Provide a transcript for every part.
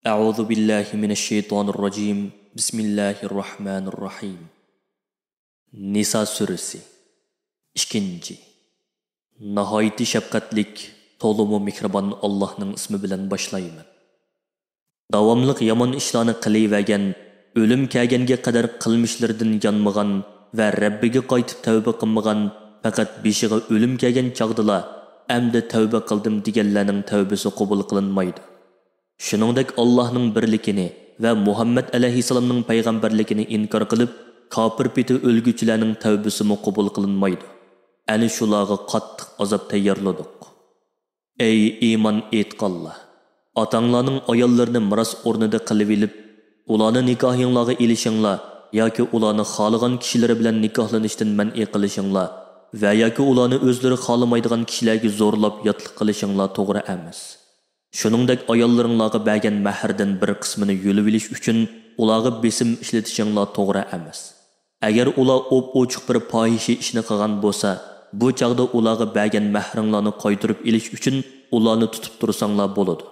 أعوذ بالله من الشيطان الرجيم بسم الله الرحمن الرحيم Nisa suresi 2. Nahayeti şefkatlik, tolumu mihriban Allah'ның ismi bilen başlayman. Davamlıq yaman işlarını qiliyvergen, ölüm kelgenge kadar qilmishlardan yanmagan ve Rabbiga qaytib tövbe qilmagan, faqat beshiga ölüm kelgen chaqdila amdi tövbe qildim deganlarning tövbesi qabul qilinmaydi. Shuningdek Allohning birligini va Muhammad alayhisalomning payg'ambarligini inkor qilib, kafir peti o'lguchilarning tövbesi qabul qilinmaydi. Ani shularga qattiq azob tayyorladik. Ey iymon etqanlar, atanglarning ayollarini miros o'rnida qilib elib, ularni nikohinglarga ilishinglar yoki ularni xohlagan kishilar bilan nikohlanishdan man'i qilishinglar va yoki ularni o'zlari xohlamaydigan kishilarga zo'rlab yotliq qilishinglar to'g'ri emas. Shuningdek ayollaringlarga bergan mahrdan bir qismini yo'lib olish uchun ularga besim ishlatishinglar to'g'ri emas. Agar ular ochiq bir fohisha ishni qilgan bo'lsa, bu chaqda ularga bergan mahringlarni qaytarib olish uchun ularni tutib tursanglar bo'ladi.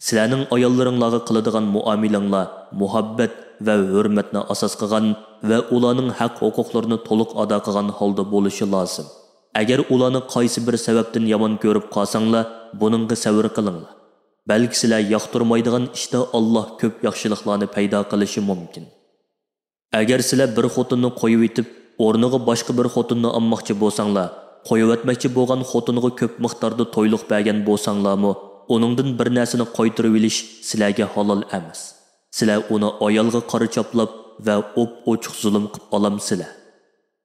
Sizlarning ayollaringlarga qiladigan muomalanglar muhabbat va hurmatni asos qilgan va ularning haq-huquqlarini to'liq ado qilgan holda bo'lishi lozim. Agar ularni qaysi bir sababdan yomon ko'rib qolsanglar, buningga sabr qilinglar. Balki sizlar yoqtirmaydigan ishda Alloh ko'p yaxshiliklarni paydo qilishi mumkin. Agar sizlar bir xotinni qo'yib etib, o'rniga boshqa bir xotinni olmoqchi bo'lsanglar, qo'yib etmoqchi bo'lgan xotinga ko'p miqdorda to'yliq bergan bo'lsanglarmi, uningdan bir narsani qaytarib olish sizlarga halol emas. Sizlar uni ayolga qora choplab va ochiq zulm qilib olamsizlar.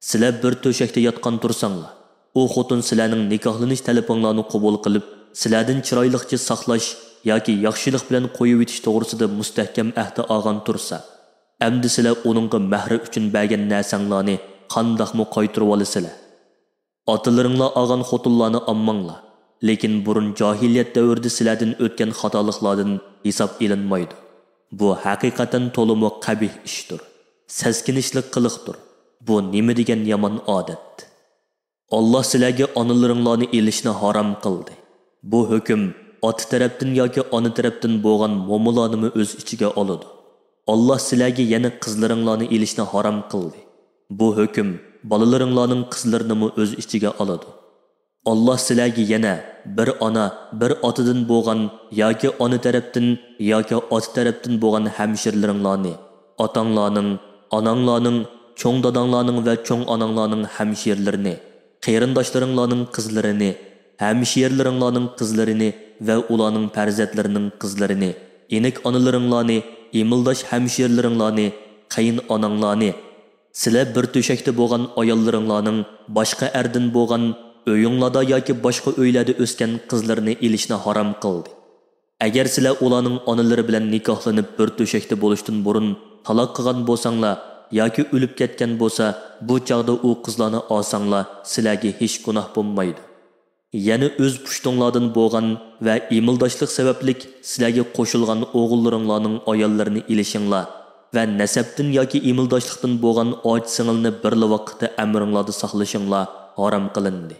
Sizlar bir to'shakda yotgan tursanglar, u xotin sizlarning nikohlanish talabinglarni qabul qilib, sizlardan chiroyliqcha saqlash yoki yaxshilik bilan qo'yib etish to'g'risida mustahkam ahd olgan tursa, endi sizlar uningga mahri uchun bergan narsanglarni qandoqmi qaytarib olasizlar. Otalaringlar olgan xotinlarni olmanglar, lekin burun jahiliyat davrida sizlardan o'tgan xatoliklardan hisob elinmaydi. Bu haqiqatan to'liq qabih ishdir. Saskinishlik qiliqdir. Bu nima degan yomon odat. Alloh sizlarga onalaringlarni elishni harom qildi. Bu hukm ota tarafdan yoki ona tarafdan bo'lgan mo'minlarni o'z ichiga oladi. Alloh sizlarga yana qizlaringlarni elishni harom qildi. Bu hukm bolalaringlarning qizlarini o'z ichiga oladi. Alloh sizlarga yana bir ona, bir otadan bo'lgan yoki ona tarafdan yoki ota tarafdan bo'lgan hamshirlaringlarni, otanglarning, onanglarning, cho'ng dadanglarning va cho'ng onanglarning hamshirlarini, qarindoshlaringlarning qizlarini, hamshirlaringlarning qizlarini va ularning farzandlarining qizlarini, enik onalaringlarni, emildosh hamshirlaringlarni, qayin onanglarni, sizlar bir to'shakda bo'lgan ayollaringlarning boshqa erdan bo'lgan uyinglarda yoki boshqa uylarda o'sgan qizlarni elishni harom qildi. Agar sizlar ularning onalari bilan nikohlanib bir to'shakda bo'lishdan burun taloq qilgan bo'lsanglar yoki o'lib ketgan bo'lsa, bu chaqda u qizlarni olsanglar, sizlarga hech gunoh bo'lmaydi. Yana o'z pushtinglardan bo'lgan va emildoshlik sabablik sizlarga qo'shilgan o'g'illaringlarning ayollarini elishinglar va nasabdan yoki emildoshlikdan bo'lgan och-singilni birli vaqtda amringlarda saqlashinglar harom qilindi.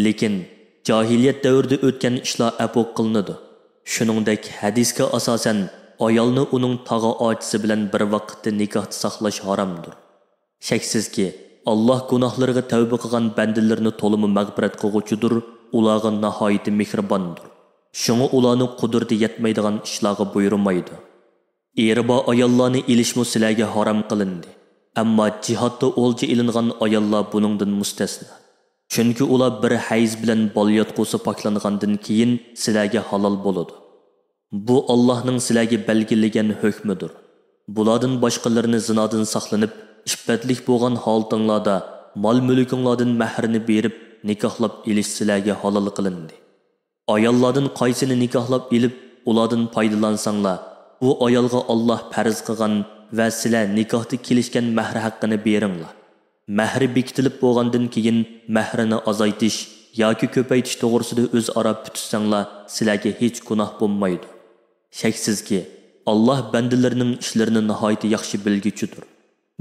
Lekin jahiliyat davrida o'tgan ishlar apoq qilinadi. Shuningdek hadisga asosan ayolni uning tog'a ochisi bilan bir vaqtda nikohda saqlash haromdir. Shaksizki Alloh gunohlariga tavba qilgan bandalarni to'limi mag'firat qilguchidir, ularga nihoyat mehribondir. Shunga ularni qudrati yetmaydigan ishlarga buyurmaydi. Erba ayollarni elishmi sizlarga harom qilindi. Ammo jihodda o'lja ilingan ayollar buningdan mustasno. Chunki ular bir hayz bilan bolyotqusi poklangandan keyin sizlarga halol bo'ladi. Bu Allohning sizlarga belgilagan hukmidir. Bulardan boshqalarini zinodan saqlanib, ishbatlik bo'lgan holtinglarda mol-mulkinglardan mahrini berib nikohlab elish sizlarga halol qilindi. Ayollardan qaysini nikohlab elib, ulardan foydalansanglar, bu ayolga Alloh farz qilgan va sizlar nikohda kelishgan mahr haqqini beringlar. Mahri bekitilib bo'lgandan keyin mahrini azaytish yoki ko'paytish to'g'risida o'zaro putishsanglar, sizlarga hech gunoh bo'lmaydi. Shaksizki Alloh bandalarining ishlarini nihoyat yaxshi bilguchidir.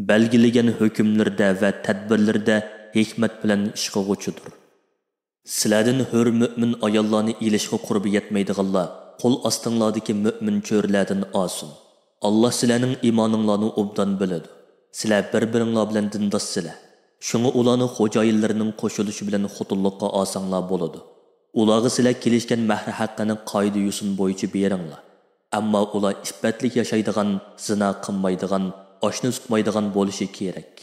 Belgilagan hukmlarda va tadbirlarda hikmat bilan ish qilguchidir. Sizlardan hur mu'min ayollarni elishga qurbi yetmaydiganlar qo'l ostinglardagi mo'min cho'rlardan olsin. Alloh sizlarning iymoninglarni obdan biladi. Sizlar bir-biringlar bilan dindossizlar. Shunga ularni xo'jayinlarining qo'shilishi bilan xotinlikqa olsanglar bo'ladi. Ularga sizlar kelishgan mahr haqqini qoida yusun bo'yicha beringlar. Ammo ular iffatlik yashaydigan, zina qilmaydigan, oshni tutmaydigan bo'lishi kerak.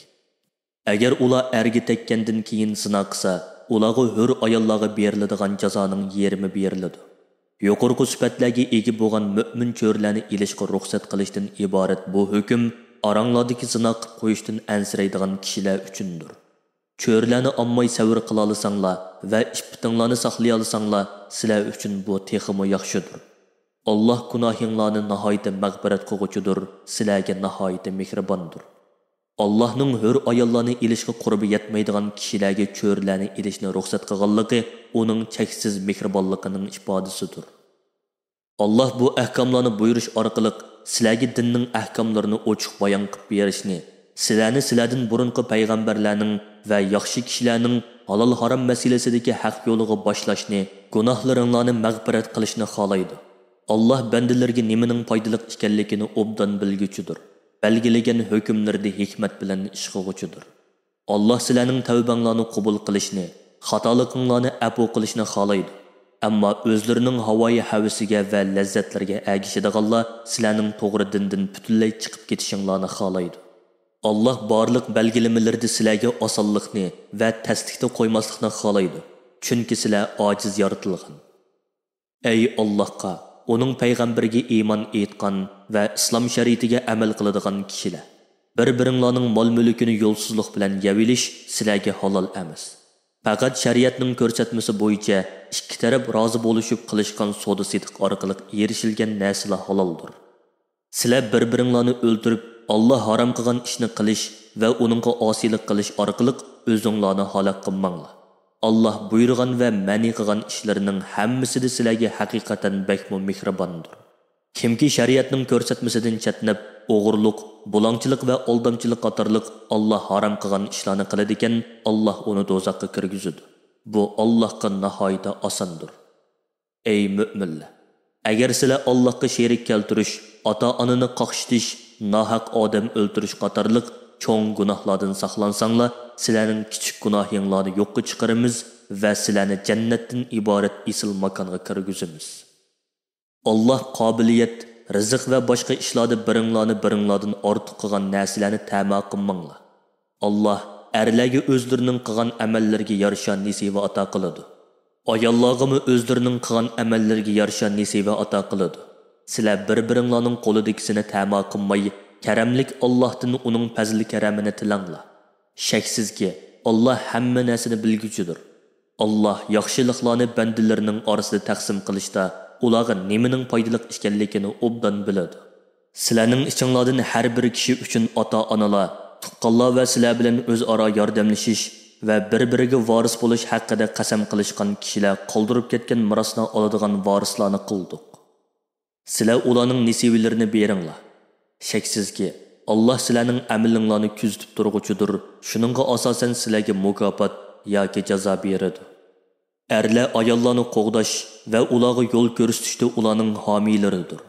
Agar ular erga tekkandan keyin zina qilsa, ularga hur ayollarga beriladigan jazoning yerimi beriladi. Yuqorqi sifatlarga ega bo'lgan mo'min cho'rlarni ilishga ruxsat qilishdan iborat bu hukm aranglardagi zina qilib qo'yishdan ansiraydigan kishilar uchundir. Cho'rlarni ommoy savr qila olsanglar va ishbitinglarni saqlay olsanglar, sizlar uchun bu texmo yaxshidir. Alloh gunohinglarni nihoyatda mag'firat qilguchidir, sizlarga nihoyatda mehribondir. Allohning hur ayollarni ilishga qurbi yetmaydigan kishilarga cho'rlarni ilishni ruxsat qilganligi uning cheksiz mehribonligining ifodasidir. Alloh bu ahkomlarni buyurish orqali sizlarga dinning ahkomlarini ochiq bayon qilib berishni, sizlarni sizlardan burunqi payg'ambarlarning va yaxshi kishilarning halol harom masalasidagi haq yo'liga boshlashni, gunohlaringlarni mag'firat qilishni xohlaydi. Alloh bandalarga nimaning foydali ekanligini obdan bilguchidir. Belgilagan hukmlarda hikmat bilan ish qilguchidir. Alloh sizlarning tavbanglarni qabul qilishni, xatoliginglarni afu qilishni xohlaydi. Ammo o'zlarining havoyi havisiga va lazzatlarga agishadiganlar sizlarning to'g'ri dindan butunlay chiqib ketishinglarni xohlaydi. Alloh barliq belgilamalarda sizlarga osonlikni va tasdiqni qo'ymaslikni xohlaydi. Chunki sizlar ojiz yaratilgan. Ey Allohga, uning payg'ambariga iymon etgan va islom shariatiga amal qiladigan kishilar, bir-biringlarning mol-mulkini yo'lsizlik bilan yavilish sizlarga halol emas. Faqat shariatning ko'rsatmasi bo'yicha ikki taraf rozi bo'lishib qilishgan savdo-sotiq orqali erishilgan narsalar haloldir. Sizlar bir-biringlarni o'ldirib, Alloh harom qilgan ishni qilish va uningga osiylik qilish orqali o'zinglarni halok qilmanglar. Allah buyurgan va mani qilgan ishlarining hammasida sizlarga haqiqatan bakmo mehribondir. Kimki shariatning ko'rsatmasidan chatnab, o'g'irlik, bulongchilik va aldamchilik qatorliq Allah harom qilgan ishlarni qiladi ekan, Allah uni do'zaxga kirgizadi. Bu Allohga nihoyatda osondir. Ey mu'minlar, agar sizlar Allohga sherik keltirish, ota-onani qoqshitish, nohaq odam o'ldirish qatorliq cho'ng gunohlardan saqlansanglar, sizlarning kichik gunohinglarni yo'qqa chiqaramiz va sizlarni jannatdan iborat isil makonga kirgizamiz. Alloh qobiliyat, rizq va boshqa ishlarda biringlardan ortiq qilgan narsalarni ta'ma qilmanglar. Alloh erlarga o'zlarining qilgan amallariga yarasha nasiba ato qiladi. Ayollarga o'zlarining qilgan amallariga yarasha nasiba ato qiladi. Sizlar bir-biringlarning qo'lidagini ta'ma qilmay, karamlik Allohdan uning fazli karamini tilanglar. Shaksizki, Alloh hamma narsani bilguchidir. Alloh yaxshiliklarni bandalarining orasida taqsim qilishda ularga nimaning foydali ekanligini obdan biladi. Sizlarning ichinglardan har bir kishi uchun ota-onalar, tuqqanlar va sizlar bilan o'zaro yordamlashish va bir-biriga varis bo'lish haqida qasam qilishgan kishilar qoldirib ketgan mirosni oladigan varislarni qildik. Sizlar ularning nasibalarini beringlar. Shaksizki, Allah sizlarning amalinglarni kuzatib turguchidir. Shuningga asosan sizlarga mukofot yoki jazo beradi. Erlar ayollarni qo'g'dash va ularga yo'l ko'rsatishda ularning homiylaridir.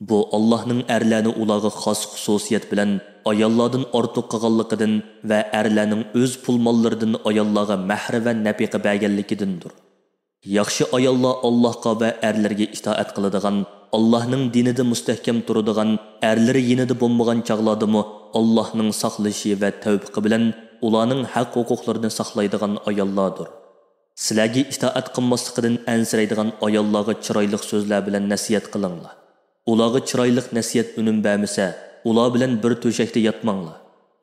Bu Allohning erlarni ularga xos xususiyat bilan ayollardan ortiq qilganligidan va erlarning o'z pul-mollaridan ayollarga mahr va nafiqa berganligidandir. Yaxshi ayollar Allohga va erlarga itoat qiladigan, Allohning dinida mustahkam turadigan, erlari yinida bo'lmagan chaqlardimi Allohning saqlashi va tavfiqi bilan ularning haq-huquqlarini saqlaydigan ayollardir. Sizlarga itoat qilmasligidan ansiraydigan ayollarga chiroyli so'zlar bilan nasihat qilinglar. Ularga chiroyli nasihat unum bermasa, ular bilan bir to'shakda yotmanglar.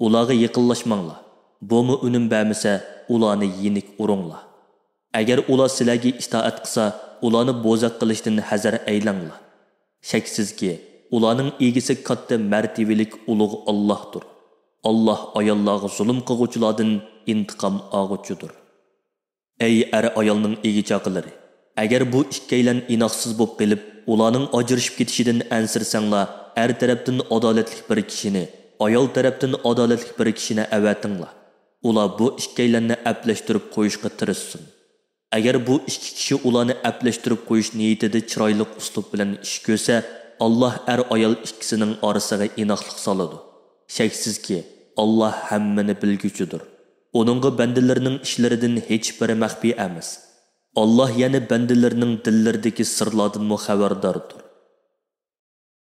Ularga yaqinlashmanglar. Bumi unum bermasa, ularni yenik uringlar. Agar ular sizlarga itoat qilsa, ularni bo'zaq qilishdan hazar aylanglar. Shaksizki, ularning egisi katta martabalik ulug' Allohdir. Alloh ayollarga zulm qiluvchilardan intiqom olguchidir. Ey ayolning egichaqilari, agar bu ikkaylan inoqsiz bo'lib qilib, ularning ajrashib ketishidan ansirsanglar, tarafdan adolatli bir kishini, ayol tarafdan adolatli bir kishini avatinglar. Ular bu ikkaylanni aplashtirib qo'yishga tirishsin. Agar bu ikki kishi ularni aplashtirib qo'yish niyatida chiroyli uslub bilan ish ko'rsa, Alloh ayol ikkisining orasiga inoqlik soladi. Shaksizki, Alloh hammani bilguchidir. Onunğa bandalarining ishlaridan hech biri maxfiy emas. Alloh yana bandalarining dillaridagi sirlardan xabardordir.